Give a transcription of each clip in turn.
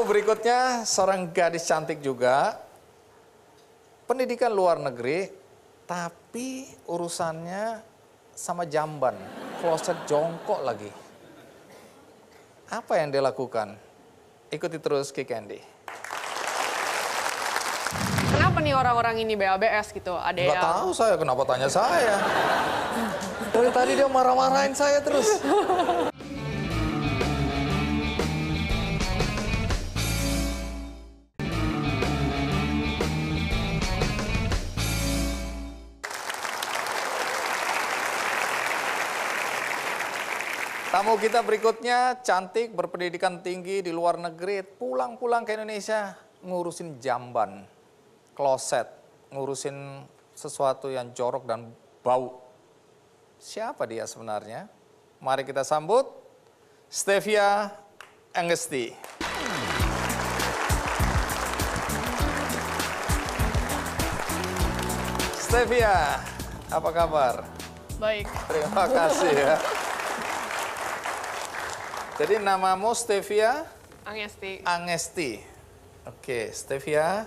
Tamu berikutnya seorang gadis cantik juga, pendidikan luar negeri, tapi urusannya sama jamban, kloset jongkok lagi. Apa yang dia lakukan? Ikuti terus Ki Candy. Kenapa nih orang-orang ini BABS gitu? Ada Nggak yang... tahu saya, kenapa tanya saya? Dari tadi dia marah-marahin saya terus. Tamu kita berikutnya cantik, berpendidikan tinggi di luar negeri, pulang-pulang ke Indonesia ngurusin jamban, kloset, ngurusin sesuatu yang jorok dan bau. Siapa dia sebenarnya? Mari kita sambut Stevia Angesti. Stevia, apa kabar? Baik. Terima kasih ya. Jadi namamu Stevia Angesti. Angesti. Oke, Stevia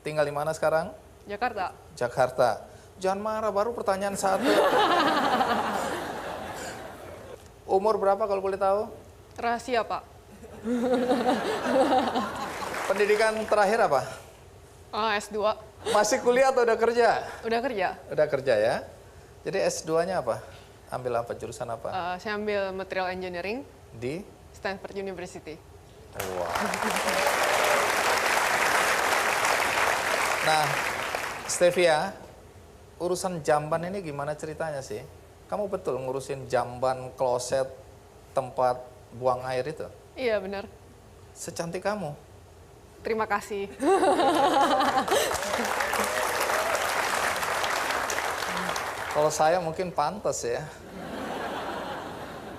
tinggal di mana sekarang? Jakarta. Jakarta. Jangan marah, baru pertanyaan satu. Umur berapa kalau boleh tahu? Rahasia, Pak. Pendidikan terakhir apa? S2. Masih kuliah atau udah kerja? Udah kerja. Udah kerja ya. Jadi S2-nya apa? Ambil apa? Jurusan apa? Saya ambil Material Engineering Di? Stanford University. Wow. Nah, Stevia, urusan jamban ini gimana ceritanya sih? Kamu betul ngurusin jamban, kloset, tempat buang air itu? Iya, benar. Secantik kamu. Terima kasih. Kalau saya mungkin pantas ya.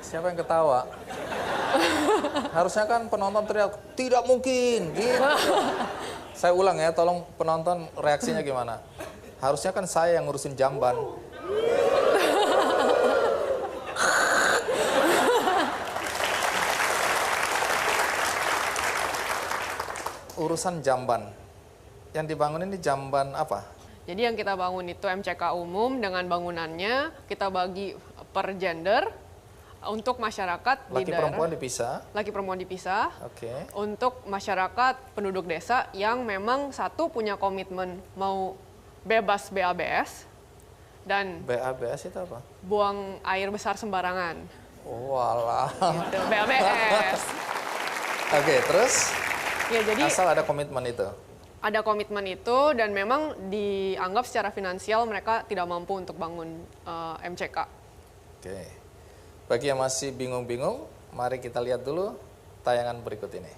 Siapa yang ketawa? Harusnya kan penonton teriak, tidak mungkin, gitu. Saya ulang ya, tolong penonton reaksinya gimana? Harusnya kan saya yang ngurusin jamban. Urusan jamban. Yang dibangun ini jamban apa? Jadi yang kita bangun itu MCK umum dengan bangunannya kita bagi per gender untuk masyarakat di Laki daerah. perempuan dipisah. Laki perempuan dipisah. Oke. Untuk masyarakat penduduk desa yang memang satu punya komitmen mau bebas BABS dan BABS itu apa? buang air besar sembarangan. Oh, alah. Gitu, BABS. Oke, terus? Ya, jadi Asal ada komitmen itu. ada komitmen itu dan memang dianggap secara finansial mereka tidak mampu untuk bangun MCK. Oke. Bagi yang masih bingung-bingung, mari kita lihat dulu tayangan berikut ini.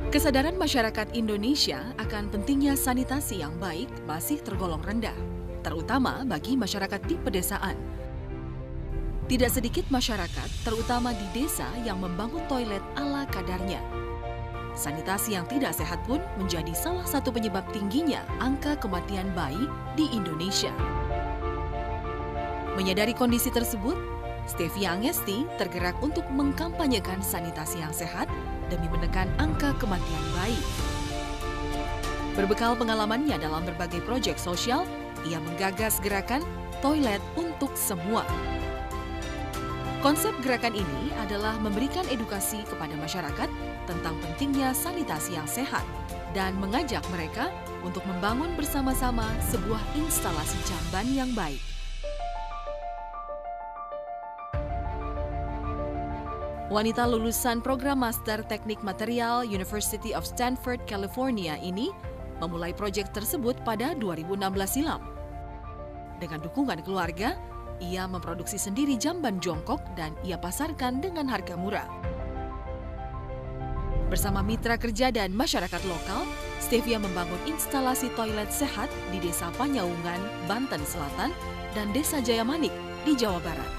Kesadaran masyarakat Indonesia akan pentingnya sanitasi yang baik masih tergolong rendah, terutama bagi masyarakat di pedesaan. Tidak sedikit masyarakat, terutama di desa, yang membangun toilet ala kadarnya. Sanitasi yang tidak sehat pun menjadi salah satu penyebab tingginya angka kematian bayi di Indonesia. Menyadari kondisi tersebut, Stevia Angesti tergerak untuk mengkampanyekan sanitasi yang sehat demi menekan angka kematian bayi. Berbekal pengalamannya dalam berbagai proyek sosial, ia menggagas gerakan Toilet untuk Semua. Konsep gerakan ini adalah memberikan edukasi kepada masyarakat tentang pentingnya sanitasi yang sehat dan mengajak mereka untuk membangun bersama-sama sebuah instalasi jamban yang baik. Wanita lulusan program Master Teknik Material University of Stanford, California ini memulai proyek tersebut pada 2016 silam. Dengan dukungan keluarga, ia memproduksi sendiri jamban jongkok dan ia pasarkan dengan harga murah. Bersama mitra kerja dan masyarakat lokal, Stevia membangun instalasi toilet sehat di Desa Panyaungan, Banten Selatan, dan Desa Jayamanik di Jawa Barat.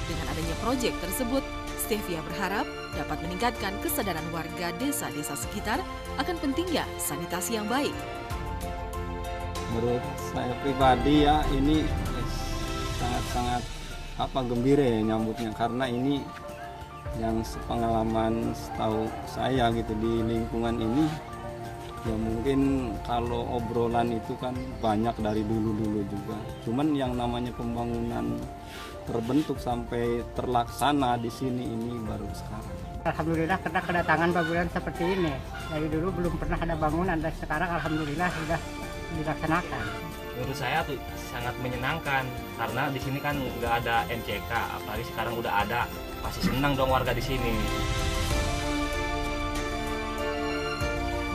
Dengan adanya proyek tersebut, Stevia berharap dapat meningkatkan kesadaran warga desa-desa sekitar akan pentingnya sanitasi yang baik. Menurut saya pribadi ya ini sangat-sangat gembira ya nyambutnya, karena ini yang sepengalaman setahu saya gitu di lingkungan ini ya, mungkin kalau obrolan itu kan banyak dari dulu juga, cuman yang namanya pembangunan terbentuk sampai terlaksana di sini ini baru sekarang. Alhamdulillah karena kedatangan bangunan seperti ini. Dari dulu belum pernah ada bangunan dan sekarang alhamdulillah sudah dilaksanakan. Menurut saya tuh sangat menyenangkan karena di sini kan nggak ada MCK, apalagi sekarang udah ada, pasti senang dong warga di sini.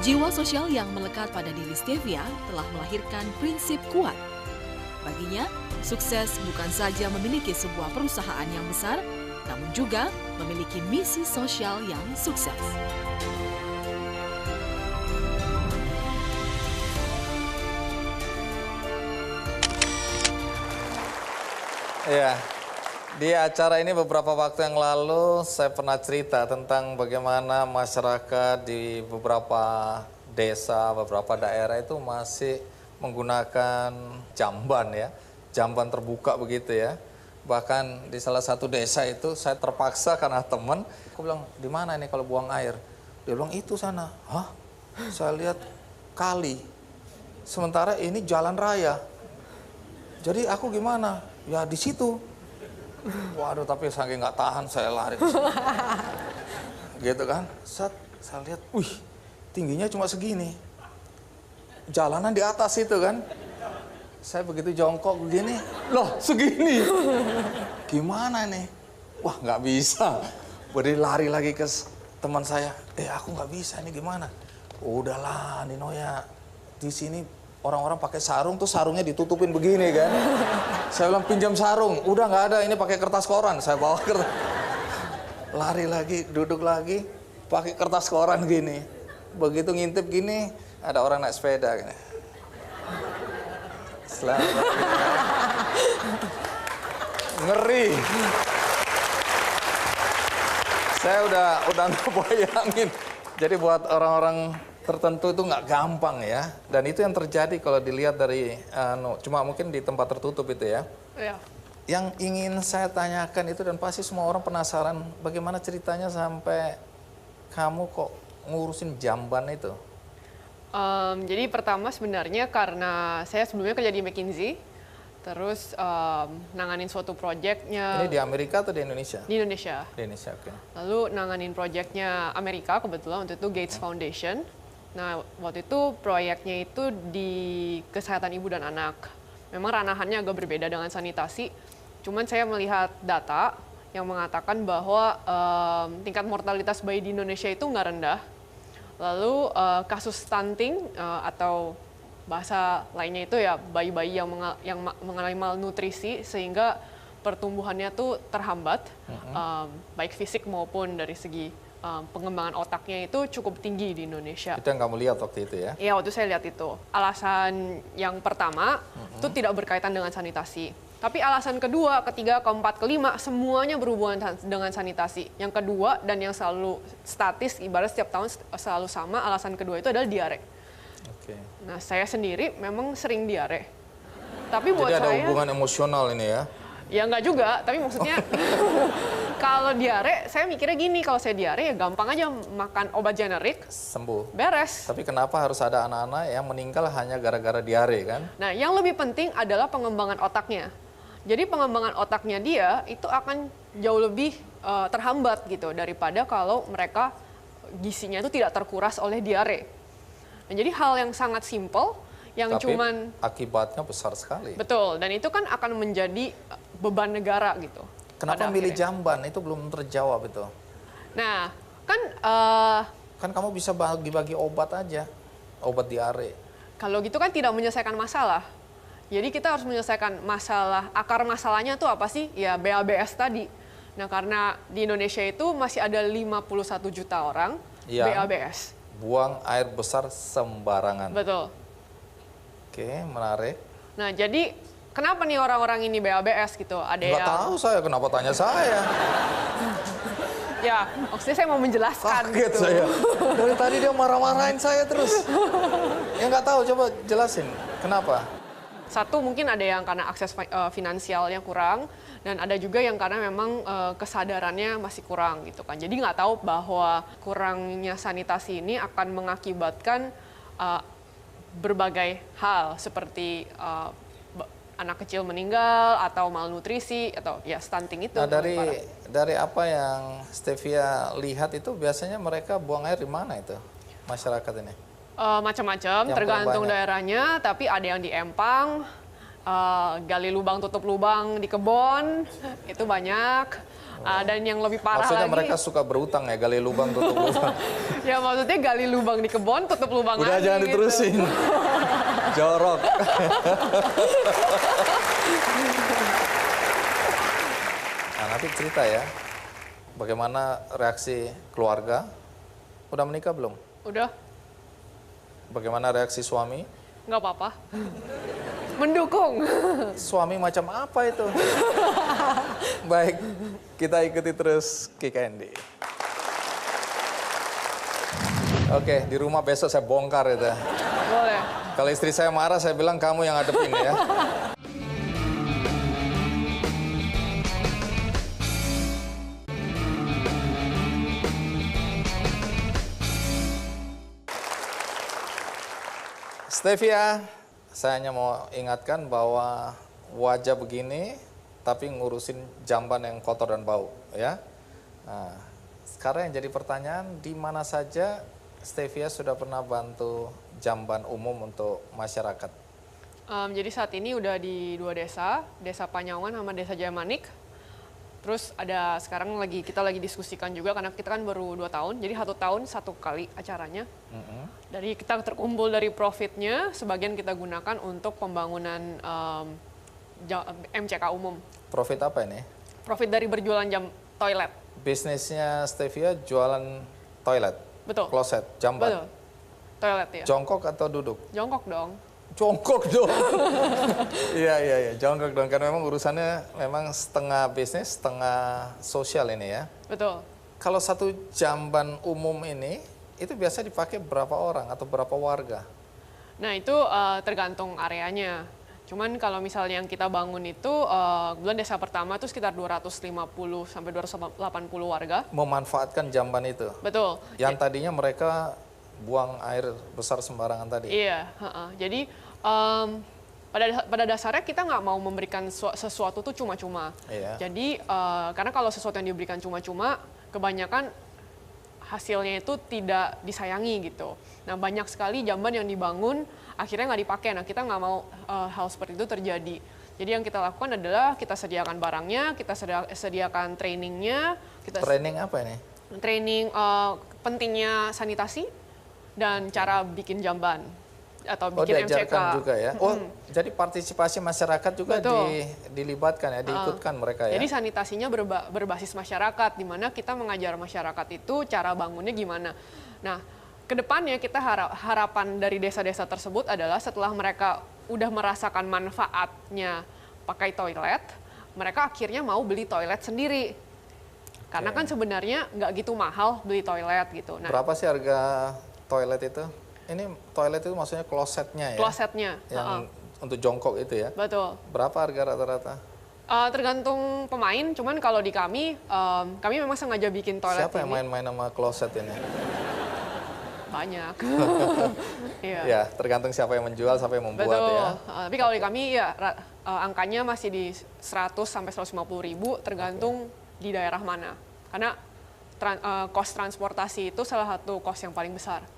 Jiwa sosial yang melekat pada diri Stevia telah melahirkan prinsip kuat. Baginya, sukses bukan saja memiliki sebuah perusahaan yang besar, namun juga memiliki misi sosial yang sukses. Ya, di acara ini beberapa waktu yang lalu saya pernah cerita tentang bagaimana masyarakat di beberapa desa, beberapa daerah itu masih menggunakan jamban ya, jamban terbuka begitu ya. Bahkan di salah satu desa itu saya terpaksa karena teman, aku bilang di mana ini kalau buang air? Dia bilang itu sana. Hah? Saya lihat kali. Sementara ini jalan raya. Jadi aku gimana? Ya di situ. Waduh, tapi saking nggak tahan saya lari ke situ. Gitu kan? Saya lihat, wih, tingginya cuma segini. Jalanan di atas itu kan. Saya begitu jongkok begini, loh segini. Gimana nih? Wah nggak bisa. Berdiri lari lagi ke teman saya. Aku nggak bisa, ini gimana? Udahlah Nino ya, di sini orang-orang pakai sarung tuh sarungnya ditutupin begini kan. Saya bilang pinjam sarung, udah nggak ada, ini pakai kertas koran. Saya bawa kertas. Lari lagi, duduk lagi, pakai kertas koran gini. Begitu ngintip gini, ada orang naik sepeda gini. Selamat. Ngeri. Saya udah ngebayangin. Jadi buat orang-orang tertentu itu nggak gampang ya. Dan itu yang terjadi kalau dilihat dari, cuma mungkin di tempat tertutup itu ya. Iya. Yang ingin saya tanyakan itu, dan pasti semua orang penasaran, bagaimana ceritanya sampai kamu kok ngurusin jamban itu? Jadi pertama sebenarnya karena saya sebelumnya kerja di McKinsey, terus nanganin suatu proyeknya. Ini di Amerika atau di Indonesia? Di Indonesia. Di Indonesia, oke. Lalu nanganin proyeknya Amerika, kebetulan waktu itu Gates Foundation. Nah, waktu itu proyeknya itu di kesehatan ibu dan anak. Memang ranahannya agak berbeda dengan sanitasi, cuman saya melihat data yang mengatakan bahwa tingkat mortalitas bayi di Indonesia itu nggak rendah. Lalu kasus stunting atau bahasa lainnya itu ya bayi-bayi yang mengalami malnutrisi sehingga pertumbuhannya tuh terhambat, baik fisik maupun dari segi pengembangan otaknya itu cukup tinggi di Indonesia. Itu yang kamu lihat waktu itu ya? Iya, waktu saya lihat itu. Alasan yang pertama itu tidak berkaitan dengan sanitasi. Tapi alasan kedua, ketiga, keempat, kelima, semuanya berhubungan dengan sanitasi. Yang kedua, dan yang selalu statis, ibarat setiap tahun selalu sama, alasan kedua itu adalah diare. Oke. Nah, saya sendiri memang sering diare. Tapi buat Jadi ada saya, hubungan emosional ini ya? ya nggak juga, tapi maksudnya kalau diare, saya mikirnya gini, kalau saya diare ya gampang aja makan obat generik, Sembuh. beres. Tapi kenapa harus ada anak-anak yang meninggal hanya gara-gara diare kan? Nah, yang lebih penting adalah pengembangan otaknya. Jadi pengembangan otaknya dia itu akan jauh lebih terhambat gitu daripada kalau mereka gizinya itu tidak terkuras oleh diare. Nah, jadi hal yang sangat simpel yang Tapi cuman akibatnya besar sekali. betul, dan itu kan akan menjadi beban negara gitu. Kenapa pada milih akhirnya. jamban? Itu belum terjawab itu. Nah, kan Kan kamu bisa bagi-bagi obat aja, obat diare. kalau gitu kan tidak menyelesaikan masalah. Jadi kita harus menyelesaikan masalah, akar masalahnya tuh apa sih? Ya BABS tadi. Nah, karena di Indonesia itu masih ada 51 juta orang Yang BABS. buang air besar sembarangan. Betul. Oke, menarik. Nah, jadi kenapa nih orang-orang ini BABS gitu? Ada Nggak yang tahu saya, kenapa tanya saya? ya, maksudnya saya mau menjelaskan Kaget gitu. saya. Dari tadi dia marah-marahin saya terus. Ya nggak tahu, coba jelasin. Kenapa? Satu mungkin ada yang karena akses finansialnya kurang, dan ada juga yang karena memang kesadarannya masih kurang gitu kan. Jadi nggak tahu bahwa kurangnya sanitasi ini akan mengakibatkan berbagai hal seperti anak kecil meninggal atau malnutrisi atau ya stunting itu. Nah, dari apa yang Stevia lihat itu biasanya mereka buang air di mana itu masyarakat ini? Macam-macam, tergantung daerahnya, tapi ada yang di empang, gali lubang tutup lubang di kebun, itu banyak. Dan yang lebih parah Maksudnya lagi, mereka suka berutang ya, gali lubang tutup lubang. ya maksudnya gali lubang di kebun, tutup lubang Udah lagi. jangan gitu. diterusin. Jorok. Nah, nanti cerita ya, bagaimana reaksi keluarga? Udah menikah belum? Udah, Bagaimana reaksi suami? nggak apa-apa. Mendukung. Suami macam apa itu? Baik, kita ikuti terus Kick Andy. Oke, di rumah besok saya bongkar itu. Boleh. Kalau istri saya marah, saya bilang kamu yang hadepin ya. Stevia, saya hanya mau ingatkan bahwa wajah begini, tapi ngurusin jamban yang kotor dan bau, ya. Nah, sekarang yang jadi pertanyaan, di mana saja Stevia sudah pernah bantu jamban umum untuk masyarakat? Jadi saat ini udah di 2 desa, Desa Panyaungan sama Desa Jayamanik. Terus sekarang kita lagi diskusikan juga karena kita kan baru 2 tahun, jadi 1 tahun 1 kali acaranya. Dari kita terkumpul dari profitnya, sebagian kita gunakan untuk pembangunan MCK umum. Profit apa ini? Profit dari berjualan toilet. Bisnisnya Stevia jualan toilet, Betul. kloset, jamban. Betul. Toilet ya. Jongkok atau duduk? Jongkok dong. Jongkok dong. Iya, jongkok dong. Karena memang urusannya memang setengah bisnis, setengah sosial ini ya. Betul. Kalau satu jamban umum ini, itu biasa dipakai berapa orang atau berapa warga? Nah itu tergantung areanya. Cuman kalau misalnya yang kita bangun itu, kebetulan desa pertama itu sekitar 250 sampai 280 warga. Memanfaatkan jamban itu? Betul. Yang tadinya mereka buang air besar sembarangan tadi? Iya, jadi pada dasarnya kita nggak mau memberikan sesuatu tuh cuma-cuma. Iya. Jadi karena kalau sesuatu yang diberikan cuma-cuma, kebanyakan hasilnya itu tidak disayangi gitu. Nah banyak sekali jamban yang dibangun akhirnya nggak dipakai. Nah kita nggak mau hal seperti itu terjadi. Jadi yang kita lakukan adalah kita sediakan barangnya, kita sediakan trainingnya. Training apa ini? Training pentingnya sanitasi dan cara bikin jamban atau bikin MCK. Diajarkan juga ya. Jadi partisipasi masyarakat juga dilibatkan ya, diikutkan mereka ya. Jadi sanitasinya berbasis masyarakat, di mana kita mengajar masyarakat itu cara bangunnya gimana. Nah, kedepannya kita harapan dari desa-desa tersebut adalah setelah mereka udah merasakan manfaatnya pakai toilet, mereka akhirnya mau beli toilet sendiri. Karena kan sebenarnya nggak gitu mahal beli toilet gitu. Nah, berapa sih harga toilet itu? Ini toilet itu maksudnya klosetnya ya? klosetnya. Yang untuk jongkok itu ya? Betul. Berapa harga rata-rata? Tergantung pemain, cuman kalau di kami memang sengaja bikin toilet Siapa yang ini. main-main sama kloset ini? Banyak. Iya. Ya, tergantung siapa yang menjual, siapa yang membuat Betul. ya. Tapi kalau di kami ya angkanya masih di 100 sampai 150 ribu tergantung di daerah mana. Karena cost transportasi itu salah satu cost yang paling besar.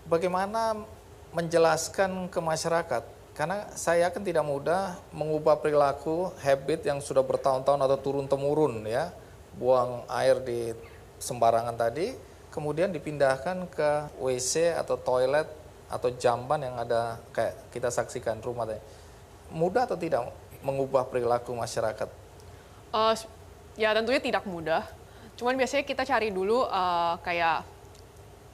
Bagaimana menjelaskan ke masyarakat? Karena saya yakin tidak mudah mengubah perilaku, habit yang sudah bertahun-tahun atau turun-temurun ya. Buang air di sembarangan tadi, kemudian dipindahkan ke WC atau toilet atau jamban yang ada kayak kita saksikan rumah tadi. Mudah atau tidak mengubah perilaku masyarakat? Ya tentunya tidak mudah. Cuman biasanya kita cari dulu kayak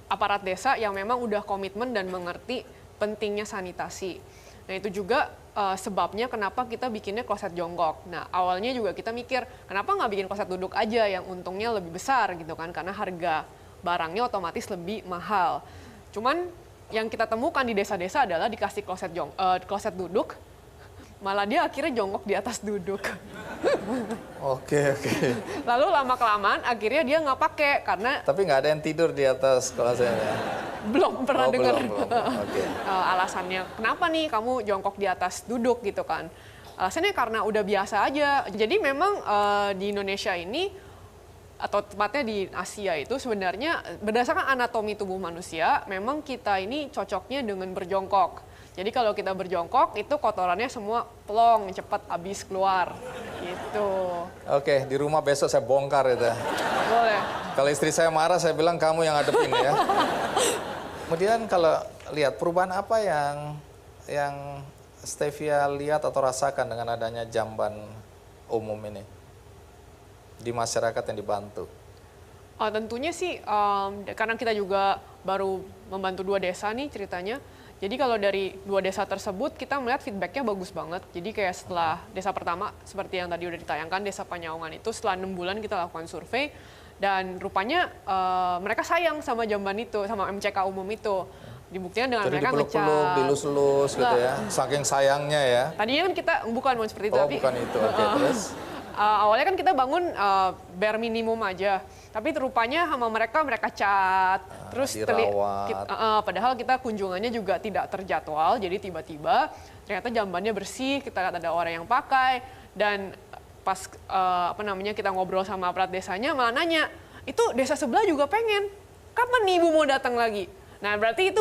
aparat desa yang memang udah komitmen dan mengerti pentingnya sanitasi. Nah itu juga sebabnya kenapa kita bikinnya kloset jongkok. Nah awalnya juga kita mikir kenapa nggak bikin kloset duduk aja yang untungnya lebih besar gitu kan, karena harga barangnya otomatis lebih mahal. Cuman yang kita temukan di desa-desa adalah dikasih kloset duduk, malah dia akhirnya jongkok di atas duduk. Oke. Lalu lama-kelamaan akhirnya dia nggak pakai karena Tapi nggak ada yang tidur di atas klosetnya. belum pernah dengar belum. Oke. alasannya kenapa nih kamu jongkok di atas duduk gitu kan. Alasannya karena udah biasa aja. Jadi memang di Indonesia ini atau tepatnya di Asia itu sebenarnya berdasarkan anatomi tubuh manusia memang kita ini cocoknya dengan berjongkok. Jadi kalau kita berjongkok itu kotorannya semua plong cepat habis keluar gitu. Oke, di rumah besok saya bongkar itu. Boleh. Kalau istri saya marah, saya bilang kamu yang hadepin ya. Kemudian kalau lihat perubahan apa yang Stevia lihat atau rasakan dengan adanya jamban umum ini di masyarakat yang dibantu? Tentunya sih karena kita juga baru membantu 2 desa nih ceritanya. Jadi kalau dari 2 desa tersebut kita melihat feedbacknya bagus banget. Jadi kayak setelah desa pertama seperti yang tadi udah ditayangkan, desa Panyaungan itu setelah 6 bulan kita lakukan survei dan rupanya mereka sayang sama jamban itu, sama MCK umum itu. Dibuktikan dengan Jadi mereka dipeluk-peluk, dilus-lus gitu ya, saking sayangnya ya. Tadinya kan kita bukan seperti itu, Oh tapi bukan itu, oke terus? awalnya kan kita bangun bare minimum aja, tapi rupanya sama mereka cat, terus dirawat. padahal kita kunjungannya juga tidak terjadwal, jadi tiba-tiba ternyata jambannya bersih, kita lihat ada orang yang pakai, dan pas kita ngobrol sama aparat desanya malah nanya, itu desa sebelah juga pengen, kapan nih ibu mau datang lagi? Nah berarti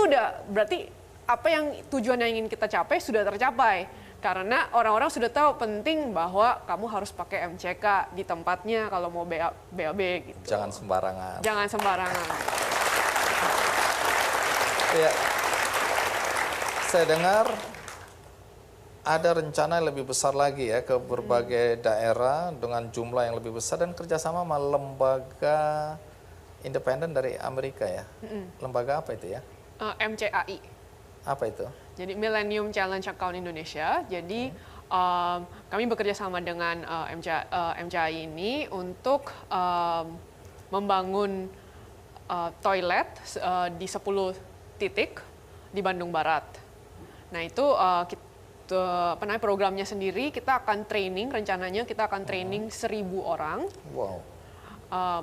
apa yang tujuan yang ingin kita capai sudah tercapai. Karena orang-orang sudah tahu penting bahwa kamu harus pakai MCK di tempatnya kalau mau BAB gitu. Jangan sembarangan. Jangan sembarangan. Ya, saya dengar ada rencana yang lebih besar lagi ya ke berbagai daerah dengan jumlah yang lebih besar dan kerjasama sama lembaga independen dari Amerika ya. Lembaga apa itu ya? MCAI. Apa itu? Jadi Millennium Challenge Account Indonesia. Jadi kami bekerja sama dengan MCAI ini untuk membangun toilet di 10 titik di Bandung Barat. Nah itu programnya sendiri kita akan training, rencananya kita akan training 1.000 orang. Wow.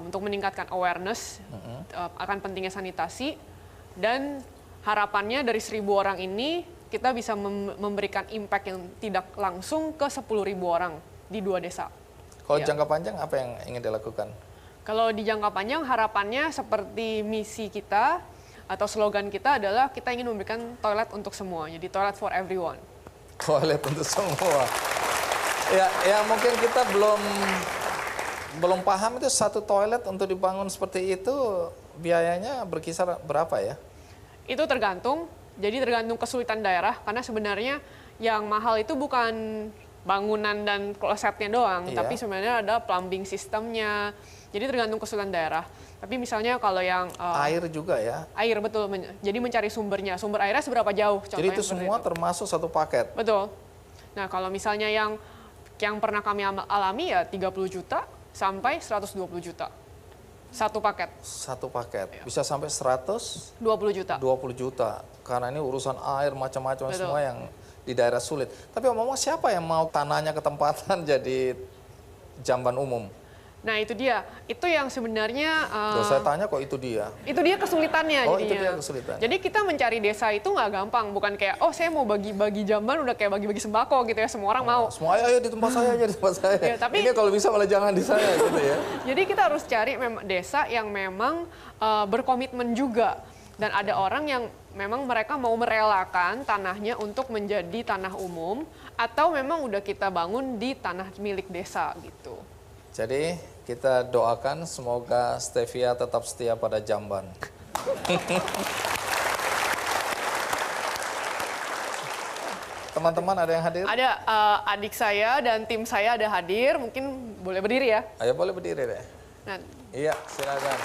Untuk meningkatkan awareness akan pentingnya sanitasi, dan harapannya dari 1.000 orang ini kita bisa memberikan impact yang tidak langsung ke 10.000 orang di 2 desa. Kalau Ya. jangka panjang apa yang ingin dilakukan? Kalau di jangka panjang harapannya seperti misi kita atau slogan kita adalah kita ingin memberikan toilet untuk semua, jadi toilet for everyone. Toilet untuk semua. Ya mungkin kita belum paham itu satu toilet untuk dibangun seperti itu biayanya berkisar berapa ya? Itu tergantung, jadi tergantung kesulitan daerah, karena sebenarnya yang mahal itu bukan bangunan dan klosetnya doang, Iya. tapi sebenarnya ada plumbing sistemnya, jadi tergantung kesulitan daerah. Tapi misalnya kalau yang Air juga ya? air betul, jadi mencari sumbernya, sumber airnya seberapa jauh? Jadi itu seperti semua termasuk satu paket? Betul. Nah kalau misalnya yang pernah kami alami ya 30 juta sampai 120 juta. Satu paket. Satu paket. Bisa sampai 120 20 juta. juta. Karena ini urusan air macam-macam Betul. semua yang di daerah sulit. Tapi ngomong siapa yang mau tanahnya ketempatan jadi jamban umum? Nah itu dia. Itu yang sebenarnya Loh, saya tanya kok itu dia. itu dia kesulitannya Oh, jadinya. itu dia kesulitannya. Jadi kita mencari desa itu nggak gampang. Bukan kayak, oh saya mau bagi-bagi jamban udah kayak bagi-bagi sembako gitu ya. Semua orang mau. Semua ayo di tempat saya aja, di tempat saya. Ya, tapi- Ini kalau bisa malah jangan di saya gitu ya. Jadi kita harus cari desa yang memang berkomitmen juga. Dan ada orang yang memang mereka mau merelakan tanahnya untuk menjadi tanah umum. Atau memang udah kita bangun di tanah milik desa gitu. Jadi kita doakan semoga Stevia tetap setia pada jamban. Teman-teman ada yang hadir? Ada adik saya dan tim saya ada hadir. Mungkin boleh berdiri ya. Ayo boleh berdiri deh. Nah, Iya, silakan.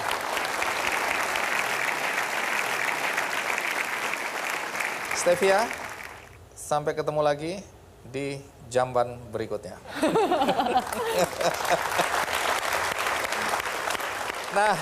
Stevia, sampai ketemu lagi di jamban berikutnya. Nah,